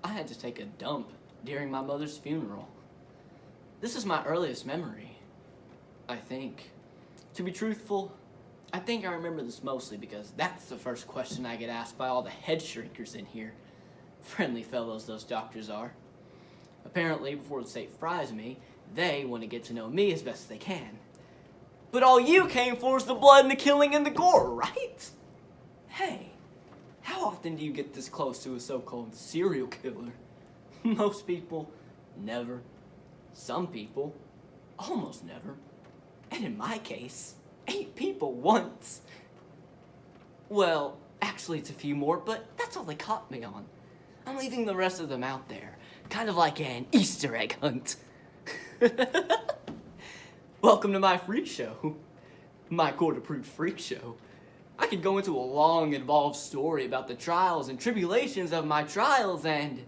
I had to take a dump during my mother's funeral. This is my earliest memory, I think. To be truthful, I think I remember this mostly because that's the first question I get asked by all the head shrinkers in here. Friendly fellows those doctors are. Apparently, before the state fries me, they want to get to know me as best they can. But all you came for is the blood and the killing and the gore, right? Hey, how often do you get this close to a so-called serial killer? Most people, never. Some people, almost never. And in my case, 8 people once. Well, actually it's a few more, but that's all they caught me on. I'm leaving the rest of them out there, kind of like an Easter egg hunt. Welcome to my freak show. My court-approved freak show. I could go into a long, involved story about the trials and tribulations of my trials and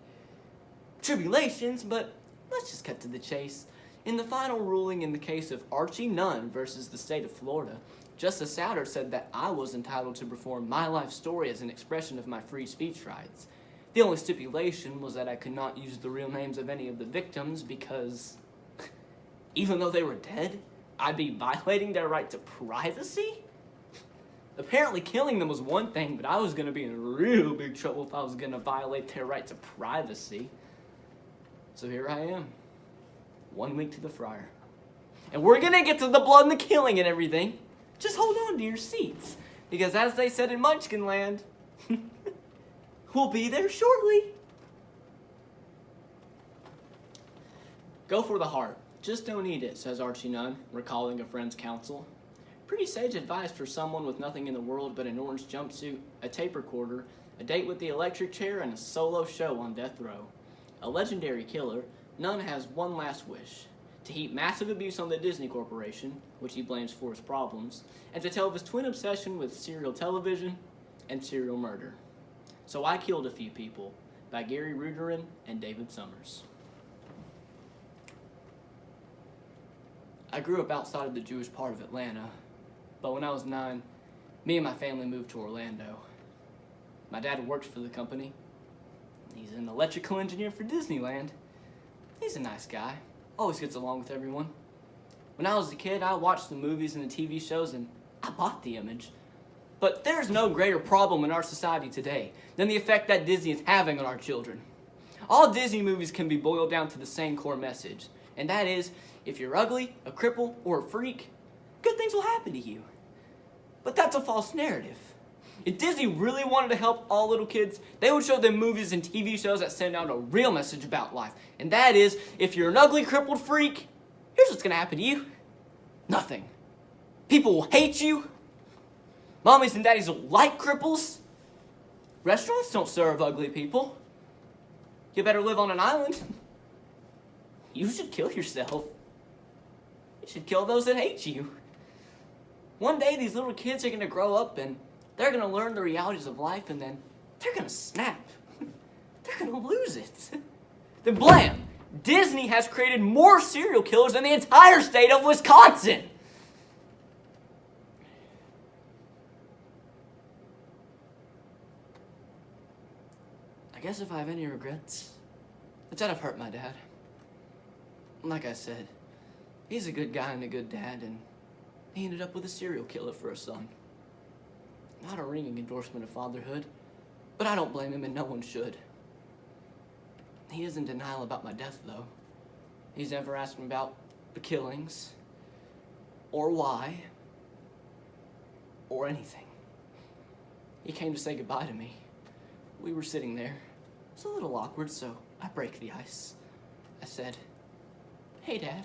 tribulations, but let's just cut to the chase. In the final ruling in the case of Archie Nunn versus the state of Florida, Justice Souter said that I was entitled to perform my life story as an expression of my free speech rights. The only stipulation was that I could not use the real names of any of the victims because, even though they were dead, I'd be violating their right to privacy? Apparently killing them was one thing, but I was going to be in real big trouble if I was going to violate their right to privacy. So here I am, 1 week to the fryer. And we're going to get to the blood and the killing and everything. Just hold on to your seats, because as they said in Munchkin Land, we'll be there shortly. Go for the heart. Just don't eat it, says Archie Nunn, recalling a friend's counsel. Pretty sage advice for someone with nothing in the world but an orange jumpsuit, a tape recorder, a date with the electric chair, and a solo show on death row. A legendary killer, Nunn has one last wish: to heap massive abuse on the Disney Corporation, which he blames for his problems, and to tell of his twin obsession with serial television and serial murder. So I Killed a Few People, by Gary Ruderin and David Summers. I grew up outside of the Jewish part of Atlanta, but when I was 9, me and my family moved to Orlando. My dad works for the company. He's an electrical engineer for Disneyland. He's a nice guy, always gets along with everyone. When I was a kid, I watched the movies and the TV shows and I bought the image. But there's no greater problem in our society today than the effect that Disney is having on our children. All Disney movies can be boiled down to the same core message, and that is, if you're ugly, a cripple, or a freak, good things will happen to you. But that's a false narrative. If Disney really wanted to help all little kids, they would show them movies and TV shows that send out a real message about life. And that is, if you're an ugly, crippled freak, here's what's going to happen to you. Nothing. People will hate you. Mommies and daddies will like cripples. Restaurants don't serve ugly people. You better live on an island. You should kill yourself. You should kill those that hate you. One day these little kids are going to grow up and they're going to learn the realities of life and then they're going to snap. They're going to lose it. Then blam! Disney has created more serial killers than the entire state of Wisconsin. I guess if I have any regrets, it's that I've hurt my dad. Like I said, he's a good guy and a good dad, and he ended up with a serial killer for a son. Not a ringing endorsement of fatherhood, but I don't blame him and no one should. He is in denial about my death, though. He's never asked me about the killings, or why, or anything. He came to say goodbye to me. We were sitting there. It was a little awkward, so I break the ice. I said, "Hey, Dad,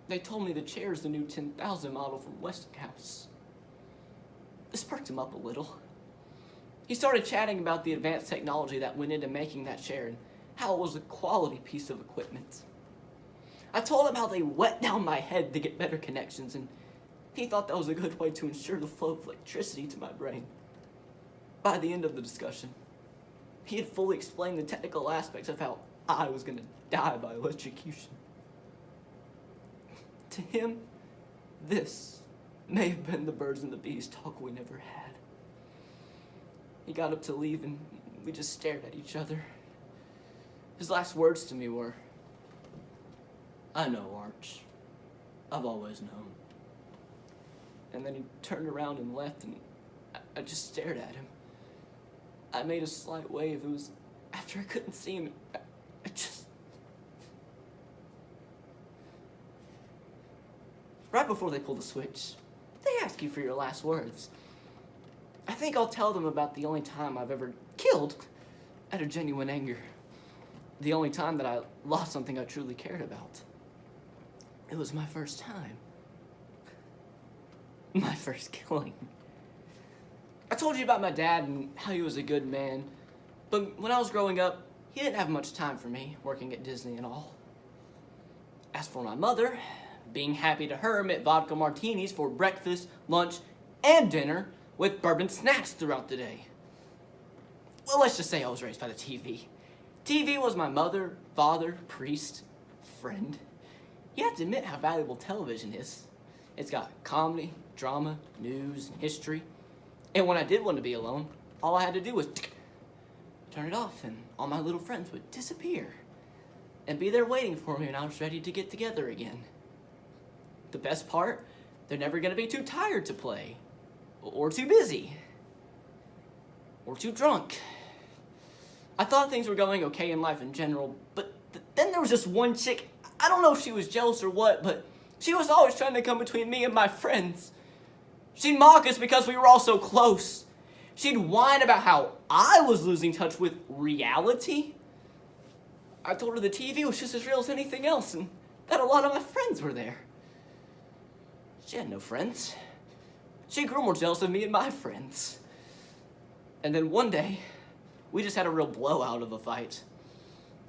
they told me the chair's the new 10,000 model from Westinghouse." This perked him up a little. He started chatting about the advanced technology that went into making that chair and how it was a quality piece of equipment. I told him how they wet down my head to get better connections, and he thought that was a good way to ensure the flow of electricity to my brain. By the end of the discussion, he had fully explained the technical aspects of how I was going to die by electrocution. To him, this may have been the birds and the bees talk we never had. He got up to leave and we just stared at each other. His last words to me were, "I know, Arch. I've always known." And then he turned around and left, and I just stared at him. I made a slight wave. It was after I couldn't see him. I just... Right before they pull the switch, they ask you for your last words. I think I'll tell them about the only time I've ever killed out of genuine anger. The only time that I lost something I truly cared about. It was my first time. My first killing. I told you about my dad and how he was a good man, but when I was growing up, he didn't have much time for me, working at Disney and all. As for my mother, being happy to her meant vodka martinis for breakfast, lunch, and dinner with bourbon snacks throughout the day. Well, let's just say I was raised by the TV. TV was my mother, father, priest, friend. You have to admit how valuable television is. It's got comedy, drama, news, and history. And when I did want to be alone, all I had to do was turn it off, and all my little friends would disappear and be there waiting for me when I was ready to get together again. The best part, they're never going to be too tired to play, or too busy, or too drunk. I thought things were going okay in life in general, but then there was this one chick. I don't know if she was jealous or what, but she was always trying to come between me and my friends. She'd mock us because we were all so close. She'd whine about how I was losing touch with reality. I told her the TV was just as real as anything else, and that a lot of my friends were there. She had no friends. She grew more jealous of me and my friends. And then one day, we just had a real blowout of a fight.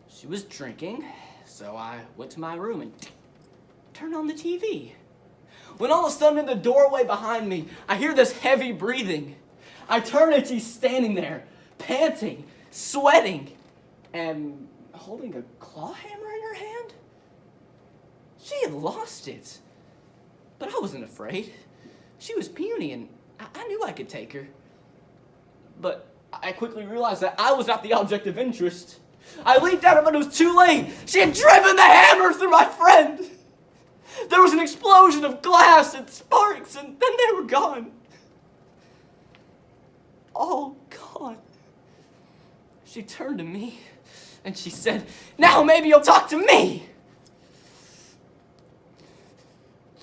She was drinking, so I went to my room and turned on the TV. When all of a sudden in the doorway behind me, I hear this heavy breathing. I turn and she's standing there, panting, sweating, and holding a claw hammer in her hand. She had lost it. But I wasn't afraid. She was puny and I knew I could take her. But I quickly realized that I was not the object of interest. I leaped at her, but it was too late. She had driven the hammer through my friend. There was an explosion of glass and sparks, and then they were gone. All gone. She turned to me, and she said, "Now maybe you'll talk to me."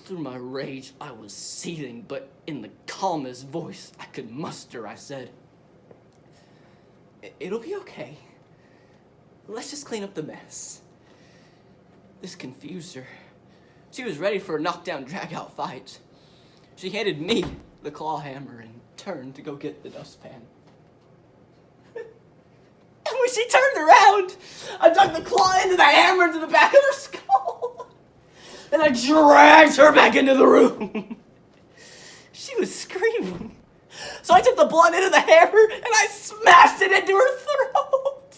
Through my rage, I was seething, but in the calmest voice I could muster, I said, "It'll be okay. Let's just clean up the mess." This confused her. She was ready for a knockdown, drag-out fight. She handed me the claw hammer and turned to go get the dustpan. And when she turned around, I dug the claw into the hammer into the back of her skull. And I dragged her back into the room. She was screaming. So I took the blunt into the hammer and I smashed it into her throat.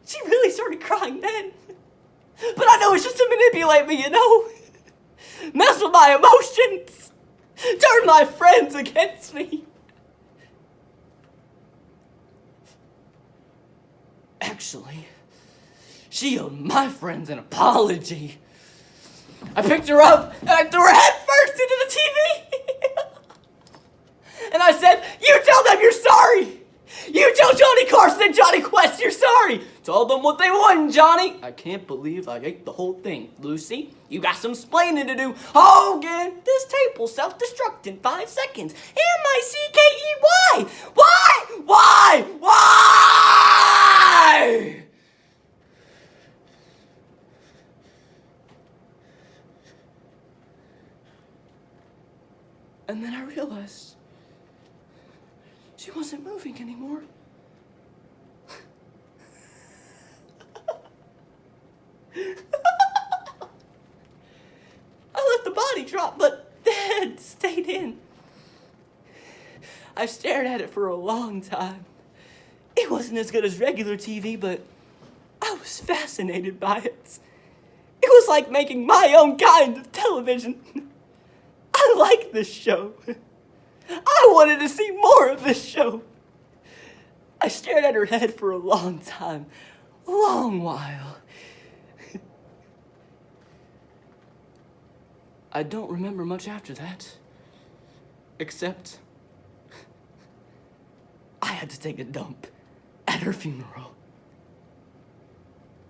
She really started crying then. But I know it's just to manipulate me, you know? Mess with my emotions. Turn my friends against me. Actually, she owed my friends an apology. I picked her up and I threw her head first into the TV. And I said, "You tell them you're sorry. You tell Johnny Carson and Johnny Quest you're sorry. Tell them what they want, Johnny." I can't believe I ate the whole thing. "Lucy, you got some splaining to do." "Hogan, this tape will self-destruct in 5 seconds. MICKEY. Why? Why? And then I realized she wasn't moving anymore. I let the body drop, but the head stayed in. I stared at it for a long time. It wasn't as good as regular TV, but I was fascinated by it. It was like making my own kind of television. I liked this show. I wanted to see more of this show. I stared at her head for a long time. A long while. I don't remember much after that. Except I had to take a dump at her funeral.